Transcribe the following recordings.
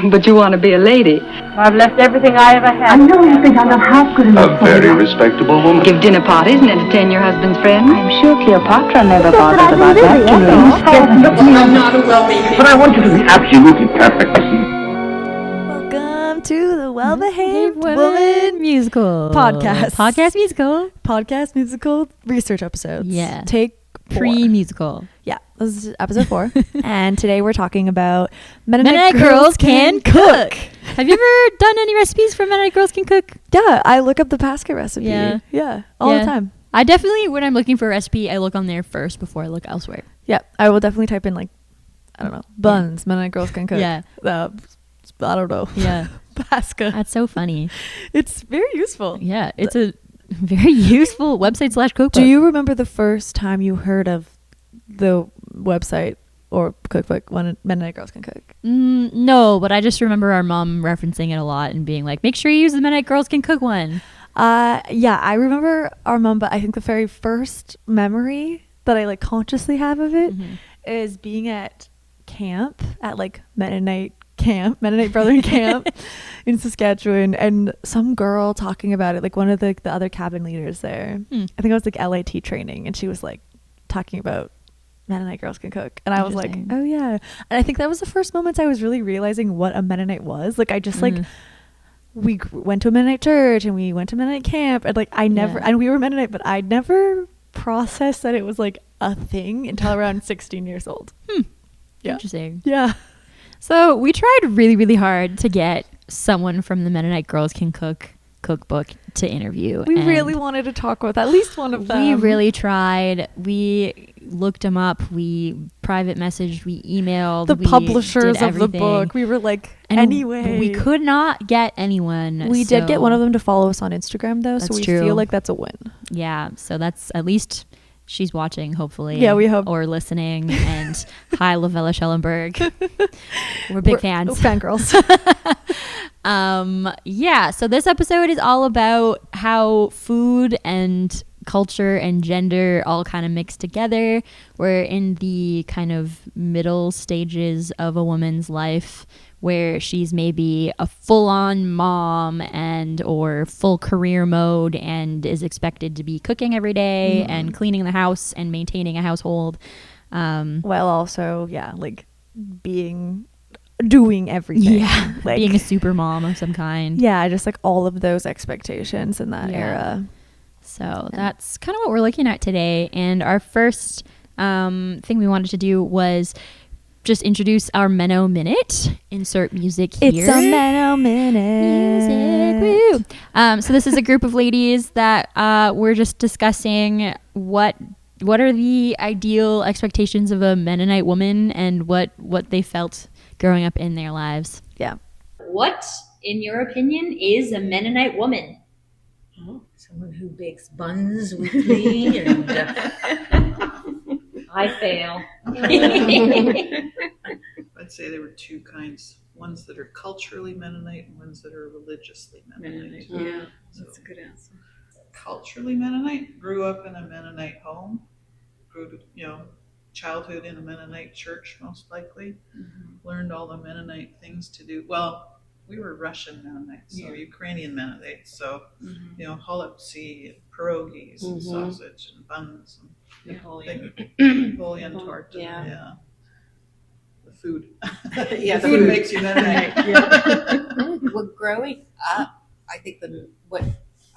But you want to be a lady. I've left everything I ever had. I know you think I'm not half good enough. A very respectable woman. Give dinner parties and entertain your husband's friends. I'm sure Cleopatra never bothered about that, you know. Yes, look, I'm not a well-behaved. But I want you to be absolutely perfect. Welcome to the Well-Behaved Women Musical Podcast. Podcast musical Research episodes. Yeah. Take 4. Pre-musical. Yeah, this is episode 4. And today we're talking about Mennonite Girls Can Cook. Have you ever done any recipes for Mennonite Girls Can Cook? Yeah, I look up the Pascha recipe. Yeah. All the time. I definitely, when I'm looking for a recipe, I look on there first before I look elsewhere. Yeah, I will definitely type in like, I don't know, buns, Mennonite Girls Can Cook. Yeah. I don't know. Yeah. Pascha. That's so funny. It's very useful. Yeah, it's a very useful website / cookbook. Do you remember the first time you heard of the website or cookbook when Mennonite Girls Can Cook? No, but I just remember our mom referencing it a lot and being like, make sure you use the Mennonite Girls Can Cook one. Yeah, I remember our mom, but I think the very first memory that I like consciously have of it is being at camp at like Mennonite Brethren camp in Saskatchewan, and some girl talking about it, like one of the other cabin leaders there. I think it was like LIT training, and she was like talking about Mennonite Girls Can Cook, and I was like, oh yeah. And I think that was the first moments I was really realizing what a Mennonite was. Like I just like we went to a Mennonite church and we went to Mennonite camp, and like I never and we were Mennonite, but I never processed that it was like a thing until around 16 years old. Yeah. Interesting. Yeah. So we tried really, really hard to get someone from the Mennonite Girls Can Cook cookbook to interview. We really wanted to talk with at least one of them. We really tried. We looked them up. We private messaged. We emailed. The we publishers of the book. We were like, and anyway. We could not get anyone. We did get one of them to follow us on Instagram, though. So we feel like that's a win. Yeah. So that's at least... She's watching, hopefully. Yeah, we hope. Or listening. And hi, Lavella Schellenberg. We're big fans. Fangirls. Yeah, so this episode is all about how food and culture and gender all kind of mix together. We're in the kind of middle stages of a woman's life where she's maybe a full-on mom and or full career mode and is expected to be cooking every day and cleaning the house and maintaining a household. While also, like doing everything. Yeah, like being a super mom of some kind. Yeah, just like all of those expectations in that era. So that's kind of what we're looking at today. And our first thing we wanted to do was just introduce our Menno Minute. Insert music here. It's a Menno Minute. Music, woo. So this is a group of ladies that we're just discussing what are the ideal expectations of a Mennonite woman and what they felt growing up in their lives. Yeah. What, in your opinion, is a Mennonite woman? Oh, someone who bakes buns weekly and I fail. I'd say there were two kinds. Ones that are culturally Mennonite and ones that are religiously Mennonite. Yeah, that's a good answer. Culturally Mennonite, grew up in a Mennonite home, childhood in a Mennonite church most likely, learned all the Mennonite things to do. Well, we were Russian Mennonites, so Ukrainian Mennonites, so, holopsy and pierogies and sausage and buns and Napoleon tart. Yeah. The food. The food makes you Mennonite. Well, growing up, I think what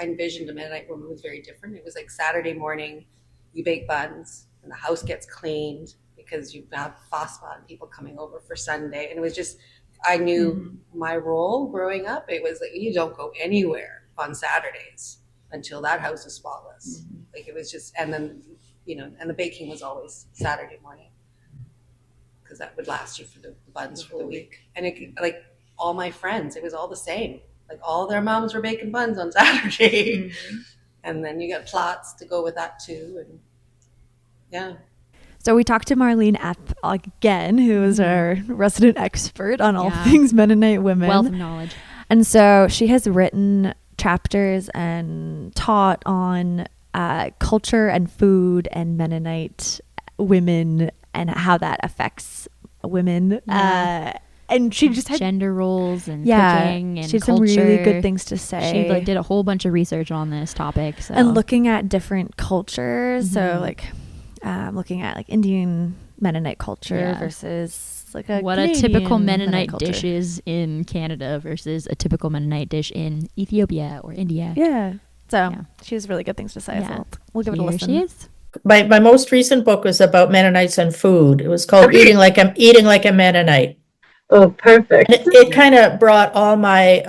I envisioned a Mennonite woman was very different. It was like Saturday morning, you bake buns and the house gets cleaned because you have FOSPA and people coming over for Sunday. And it was just, I knew my role growing up. It was like, you don't go anywhere on Saturdays until that house is spotless. Like it was just, and then, and the baking was always Saturday morning because that would last you for the buns for the week. And it, like all my friends, it was all the same. Like all their moms were baking buns on Saturday. And then you got plots to go with that too. And yeah. So we talked to Marlene again, who is our resident expert on all things Mennonite women. Wealth of knowledge. And so she has written chapters and taught on culture and food and Mennonite women and how that affects women. and she just had gender roles and yeah, cooking and she had culture. some really good things to say. She like did a whole bunch of research on this topic, so. And looking at different cultures. So Mhm. like looking at like Indian Mennonite culture versus like a what Canadian a typical Mennonite culture. dish is in Canada versus a typical Mennonite dish in Ethiopia or India. Yeah. So Yeah. she has really good things to say. Yeah. So we'll give it a Here listen. she is. My most recent book was about Mennonites and food. It was called Eating Like a Mennonite. Oh, perfect. And it kind of brought all my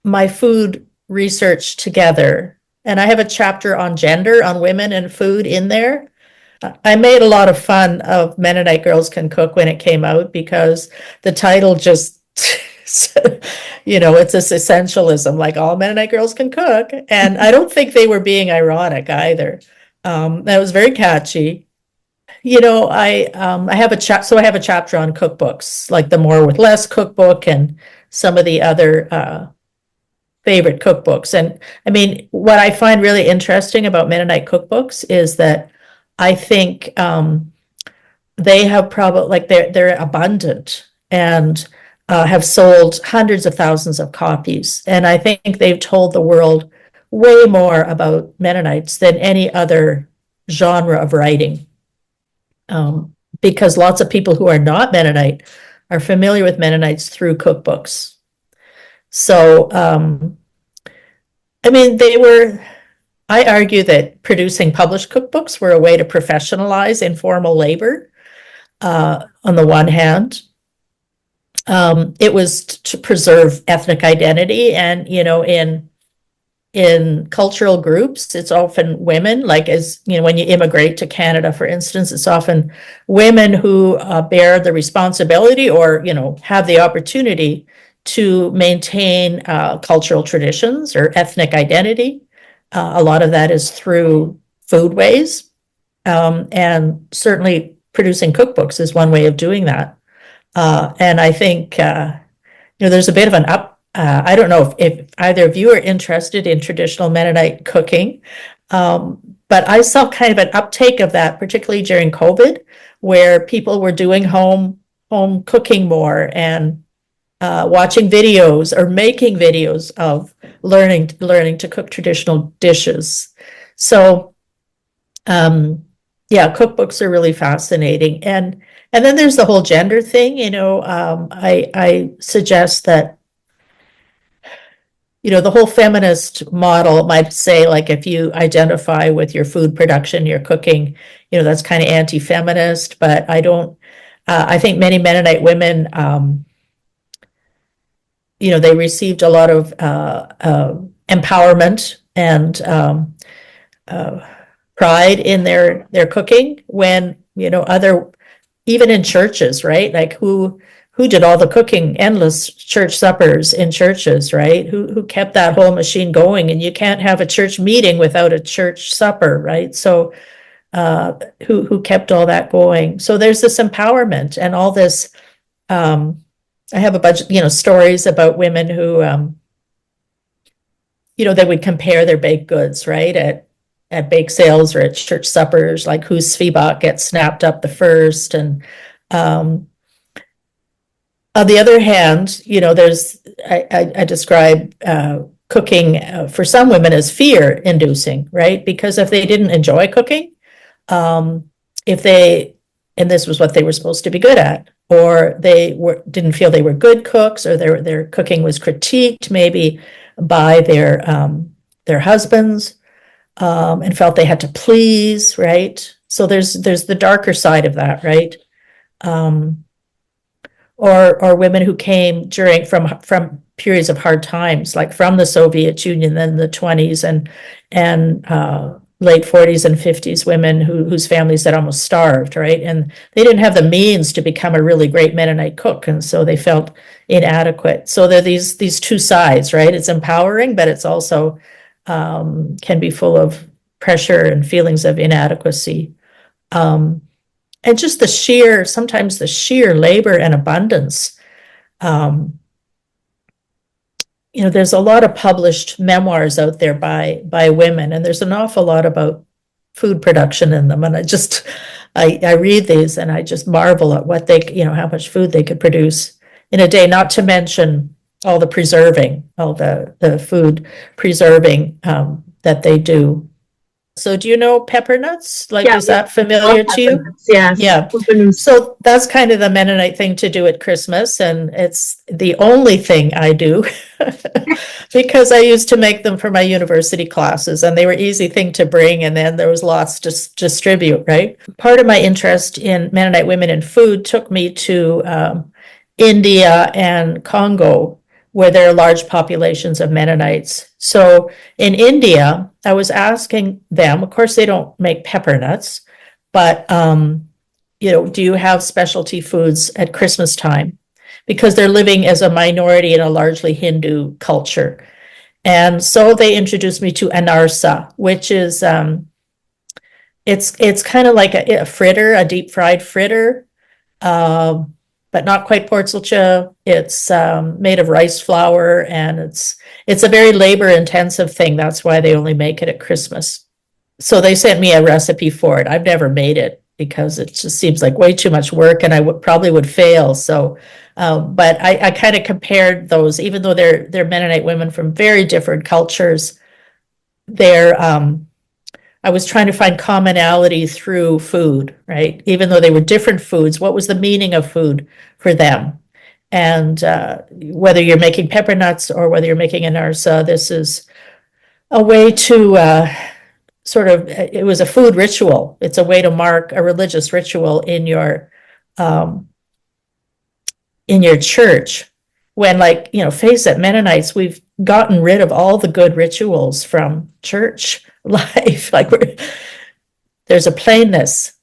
my food research together. And I have a chapter on gender, on women and food in there. I made a lot of fun of Mennonite Girls Can Cook when it came out because the title just, it's this essentialism, like all Mennonite girls can cook. And I don't think they were being ironic either. That was very catchy. I have a chapter on cookbooks, like the More with Less cookbook and some of the other favorite cookbooks. And I mean, what I find really interesting about Mennonite cookbooks is that I think they have probably like they're abundant and have sold hundreds of thousands of copies. And I think they've told the world way more about Mennonites than any other genre of writing. Because lots of people who are not Mennonite are familiar with Mennonites through cookbooks. So, I argue that producing published cookbooks were a way to professionalize informal labor, on the one hand. It was to preserve ethnic identity, and, in cultural groups, it's often women, like when you immigrate to Canada, for instance, it's often women who bear the responsibility or, have the opportunity to maintain cultural traditions or ethnic identity. A lot of that is through foodways, and certainly producing cookbooks is one way of doing that. And I think, there's a bit of an I don't know if either of you are interested in traditional Mennonite cooking, but I saw kind of an uptake of that, particularly during COVID, where people were doing home cooking more and watching videos or making videos of learning to cook traditional dishes. So, cookbooks are really fascinating. And then there's the whole gender thing. I suggest that, the whole feminist model might say, like, if you identify with your food production, your cooking, that's kind of anti-feminist, but I don't, I think many Mennonite women, they received a lot of empowerment and pride in their cooking when, even in churches, right? Like who did all the cooking, endless church suppers in churches, right? Who kept that whole machine going? And you can't have a church meeting without a church supper, right? So who kept all that going? So there's this empowerment and all this. I have a bunch of, stories about women who, they would compare their baked goods, right? At bake sales or at church suppers, like whose svibak gets snapped up the first. And on the other hand, I describe cooking for some women as fear-inducing, right? Because if they didn't enjoy cooking, and this was what they were supposed to be good at, or they didn't feel they were good cooks, or their cooking was critiqued maybe by their husbands, and felt they had to please, right? So there's the darker side of that, right? Or women who came from periods of hard times, like from the Soviet Union, then the 20s and late 40s and 50s, women whose families had almost starved, right? And they didn't have the means to become a really great Mennonite cook, and so they felt inadequate. So there are these two sides, right? It's empowering, but it's also can be full of pressure and feelings of inadequacy. And just sometimes the sheer labor and abundance. There's a lot of published memoirs out there by women, and there's an awful lot about food production in them. And I read these and I just marvel at what they, how much food they could produce in a day, not to mention all the preserving, all the food preserving that they do. So do you know pepper nuts? Like, is that familiar to you? Yes. Yeah. So that's kind of the Mennonite thing to do at Christmas, and it's the only thing I do because I used to make them for my university classes, and they were easy thing to bring, and then there was lots to distribute, right? Part of my interest in Mennonite women and food took me to India and Congo, where there are large populations of Mennonites. So in India, I was asking them, of course, they don't make pepper nuts, but, do you have specialty foods at Christmas time? Because they're living as a minority in a largely Hindu culture. And so they introduced me to anarsa, which is, it's kind of like a fritter, a deep fried fritter, but not quite porzelcha. It's made of rice flour, and it's a very labor intensive thing. That's why they only make it at Christmas. So they sent me a recipe for it. I've never made it because it just seems like way too much work, and I probably would fail. So, but I kind of compared those, even though they're Mennonite women from very different cultures. I was trying to find commonality through food, right? Even though they were different foods, what was the meaning of food for them? And whether you're making pepper nuts or whether you're making anarsa, this is a way to it was a food ritual. It's a way to mark a religious ritual in your church. When, face it, Mennonites, we've gotten rid of all the good rituals from church life. There's a plainness,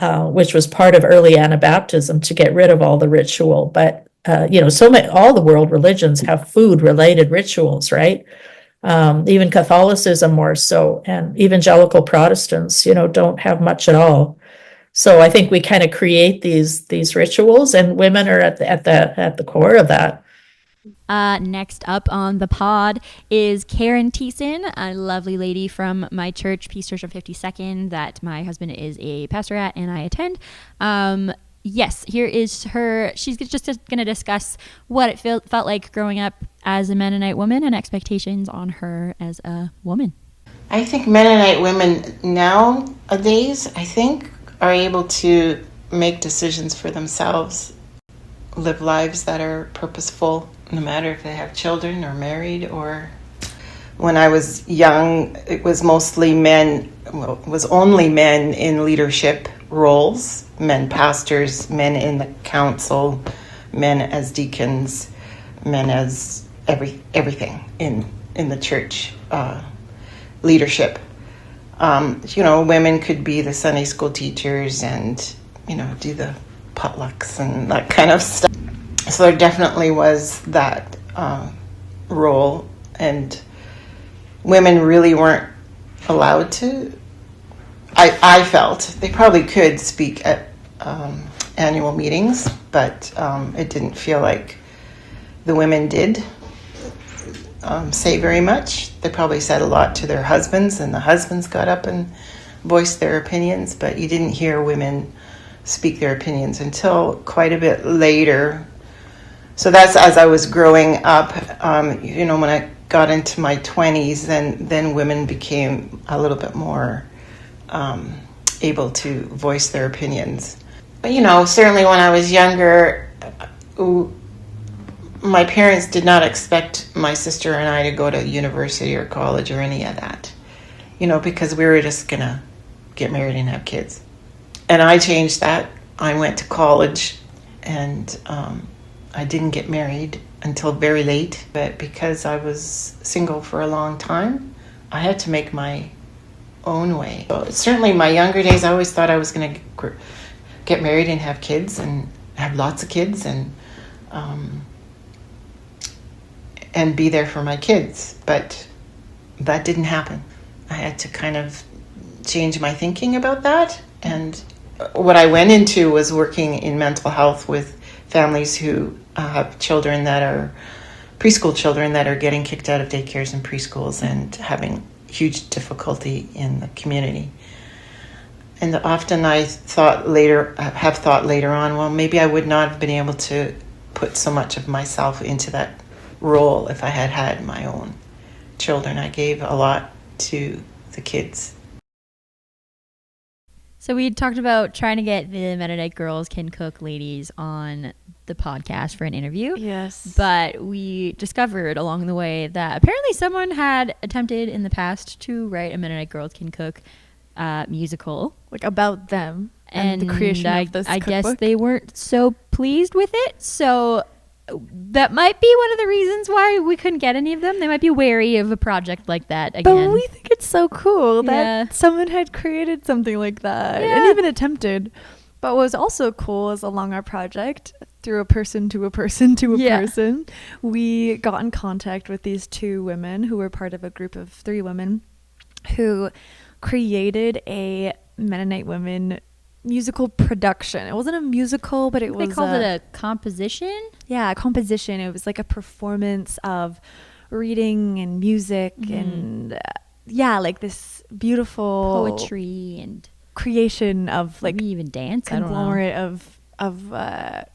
which was part of early Anabaptism, to get rid of all the ritual. But all the world religions have food-related rituals, right? Even Catholicism more so, and evangelical Protestants, don't have much at all. So I think we kind of create these rituals, and women are at the core of that. Next up on the pod is Karen Theissen, a lovely lady from my church, Peace Church of 52nd, that my husband is a pastor at and I attend. Yes, here is her. She's just going to discuss what it felt like growing up as a Mennonite woman and expectations on her as a woman. I think Mennonite women nowadays, are able to make decisions for themselves, live lives that are purposeful, no matter if they have children or married. Or when I was young, it was mostly men, it was only men in leadership roles, men pastors, men in the council, men as deacons, men as everything in the church leadership. Women could be the Sunday school teachers and, do the potlucks and that kind of stuff. So there definitely was that role, and women really weren't allowed to. I felt they probably could speak at annual meetings, but it didn't feel like the women did say very much. They probably said a lot to their husbands, and the husbands got up and voiced their opinions, but you didn't hear women speak their opinions until quite a bit later. So that's as I was growing up. When I got into my 20s, then women became a little bit more able to voice their opinions. But certainly when I was younger, my parents did not expect my sister and I to go to university or college or any of that, because we were just gonna get married and have kids. And I changed that. I went to college, and I didn't get married until very late. But because I was single for a long time, I had to make my own way. So certainly my younger days, I always thought I was going to get married and have kids and have lots of kids and be there for my kids. But that didn't happen. I had to kind of change my thinking about that. And what I went into was working in mental health with families who have children that are preschool children that are getting kicked out of daycares and preschools and having huge difficulty in the community. And often I have thought later on, well, maybe I would not have been able to put so much of myself into that role if I had had my own children. I gave a lot to the kids. So we talked about trying to get the Mennonite Girls Can Cook ladies on the podcast for an interview. Yes. But we discovered along the way that apparently someone had attempted in the past to write a Mennonite Girls Can Cook musical. Like about them and the creation of this I cookbook. guess they weren't so pleased with it. So that might be one of the reasons why we couldn't get any of them. They might be wary of a project like that again. But we think it's so cool that someone had created something like that and even attempted. But what was also cool is along our project, through a person to a person to a person, we got in contact with these two women who were part of a group of 3 women who created a Mennonite women musical production. It wasn't a musical, but they called it a composition. Yeah, a composition. It was like a performance of reading and music and like this beautiful poetry and creation of like maybe even dance. Conglomerate of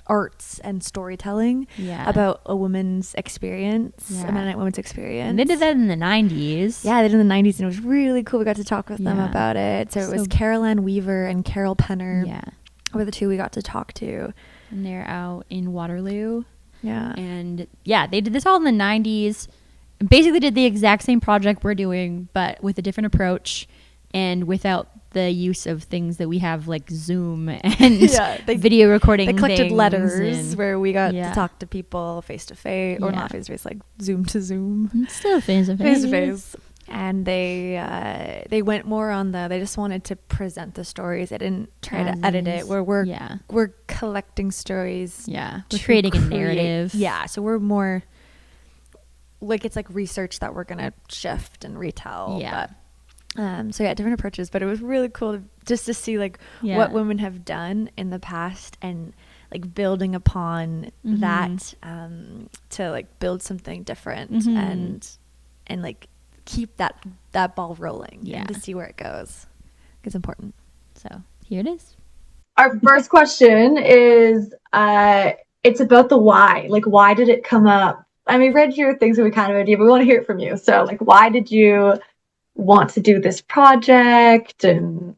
arts and storytelling about a woman's experience, a Mennonite woman's experience. And they did that in the 90s. Yeah, they did in the 90s, and it was really cool. We got to talk with them about it. So it was Carol Ann Weaver and Carol Penner. Yeah. Were the 2 we got to talk to. And they're out in Waterloo. Yeah. And they did this all in the 90s. Basically did the exact same project we're doing, but with a different approach and without the use of things that we have like Zoom and video recording. They collected letters where we got to talk to people face to face, or not face to face, like Zoom to Zoom. Still face to face. Face to face. And they went more on they just wanted to present the stories. They didn't try to edit it. We're collecting stories. Yeah. We're creating a narrative. Yeah. So we're more like, it's like research that we're gonna shift and retell. Yeah. But, different approaches, but it was really cool just to see like what women have done in the past and like building upon that to like build something different and like keep that ball rolling and to see where it goes. It's important. So here it is. Our first question is it's about the why. Like, why did it come up? I mean, we read your things and we kind of idea, but we want to hear it from you. So like, why did you want to do this project? And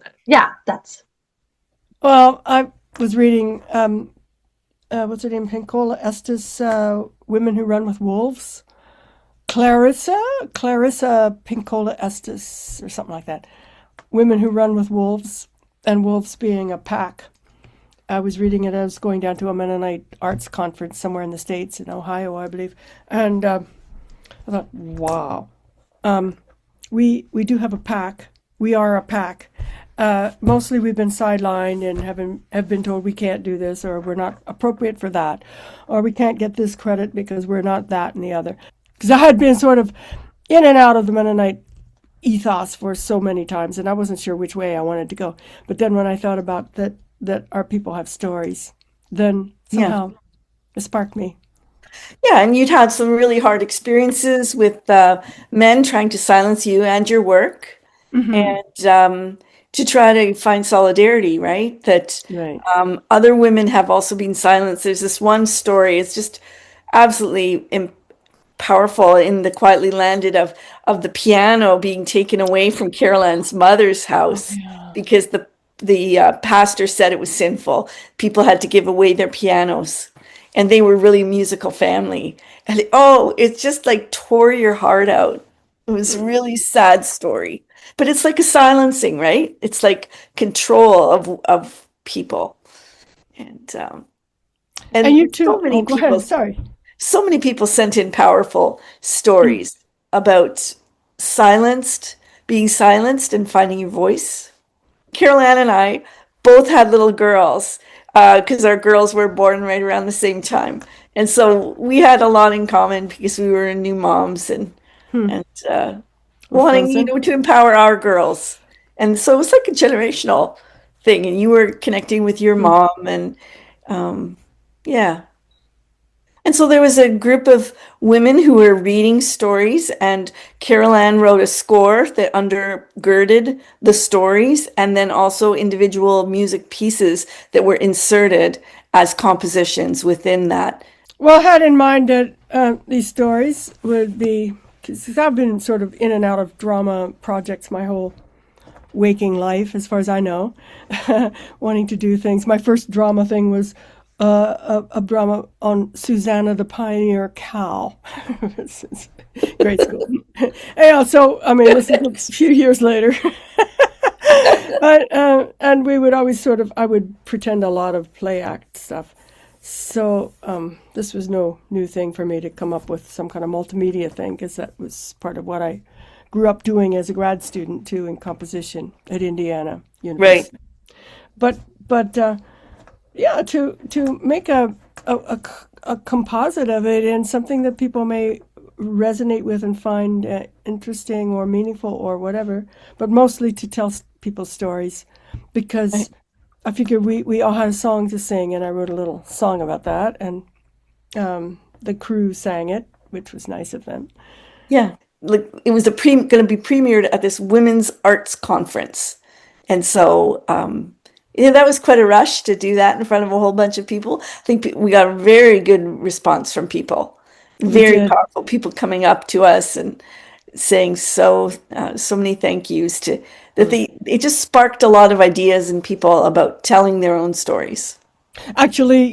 well, I was reading what's her name, Pinkola Estes, Women Who Run with Wolves, Clarissa Pinkola Estes, or something like that. Women Who Run with Wolves, and wolves being a pack. I was reading it. I was going down to a Mennonite arts conference somewhere in the States, in Ohio, I believe, and I thought, wow. We do have a pack. We are a pack. Mostly we've been sidelined and have been told we can't do this, or we're not appropriate for that, or we can't get this credit because we're not that and the other. Because I had been sort of in and out of the Mennonite ethos for so many times, and I wasn't sure which way I wanted to go. But then when I thought about that our people have stories, then somehow it sparked me. Yeah, and you'd had some really hard experiences with men trying to silence you and your work, and to try to find solidarity, right? That other women have also been silenced. There's this one story, it's just absolutely powerful, in the Quietly Landed, of the piano being taken away from Carol Ann's mother's house because the pastor said it was sinful. People had to give away their pianos. And they were really musical family. And it just like tore your heart out. It was a really sad story. But it's like a silencing, right? It's like control of people. And you too. So many go people, ahead. Sorry. So many people sent in powerful stories about being silenced and finding your voice. Carol Ann and I both had little girls, because our girls were born right around the same time. And so we had a lot in common because we were new moms and wanting, to empower our girls. And so it was like a generational thing. And you were connecting with your mom and, And so there was a group of women who were reading stories, and Carol Ann wrote a score that undergirded the stories, and then also individual music pieces that were inserted as compositions within that. Well, I had in mind that these stories would be, because I've been sort of in and out of drama projects my whole waking life, as far as I know, wanting to do things. My first drama thing was a drama on Susanna the Pioneer Cow. Great school. Yeah, so, I mean, this is a few years later. And we would always I would pretend a lot of play act stuff. So this was no new thing for me to come up with some kind of multimedia thing, because that was part of what I grew up doing as a grad student, too, in composition at Indiana University. Right. But yeah, to make a composite of it and something that people may resonate with and find interesting or meaningful or whatever, but mostly to tell people stories, because I figured we all had a song to sing, and I wrote a little song about that, and the crew sang it, which was nice of them. Yeah, like it was going to be premiered at this women's arts conference, and so that was quite a rush to do that in front of a whole bunch of people. I think we got a very good response from people, very powerful people coming up to us and saying so many thank yous to that. It just sparked a lot of ideas in people about telling their own stories. Actually,